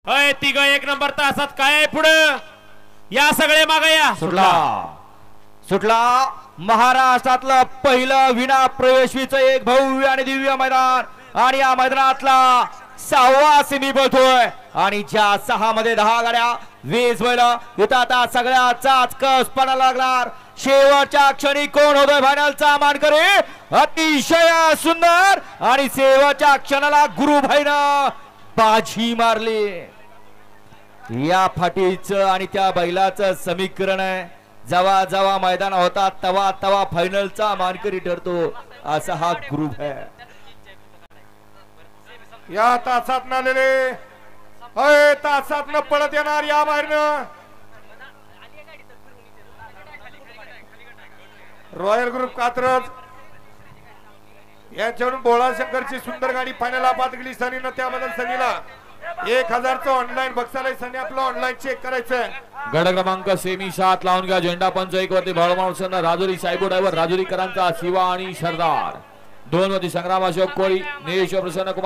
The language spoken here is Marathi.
अय तिघ एक नंबर तासात काय आहे पुढं या सगळे मागे या सुटला महाराष्ट्रातलं पहिलं विना प्रवेशवीचं एक भव्य आणि दिव्य मैदान आणि या मैदानातला 6वा सेमी बोलतोय आणि ज्या 6 मध्ये 10 गाड्या 20 बैल इथं आता सगळ्याचाच कस पडायला लागणार. शेवटच्या क्षणी कोण होतोय फायनलचा मानकरी अतिशय सुंदर आणि शेवटच्या क्षणाला गुरुभाईनं बाजी मारली. या फाटीचं आणि त्या बैलाचं समीकरण आहे. जेव्हा जेव्हा मैदान होता तवा तवा फायनलचा मानकरी ठरतो असा हा ग्रुप आहे. या तासात नालेले तासात न पडत येणार या बाहेरनं रॉयल ग्रुप कात्रज यांच्याकडून बोळा शंकरची सुंदर गाडी फायनलला बाद गेली. सनीनं त्याबद्दल सनीला 1000चं ऑनलाईन बक्षालय. सनी आपलं ऑनलाईन चेक करायचंय. गड क्रमांक सेमी 7 लावून घ्या. झेंडा पंच 1 वरती भाळमावसन राजुरी सायबो ड्रायव्हर राजुरीकरांचा शिवा आणि सरदार. 2 वरती संग्राम अशोक कोळी निलेश्वर प्रसन्न कुमार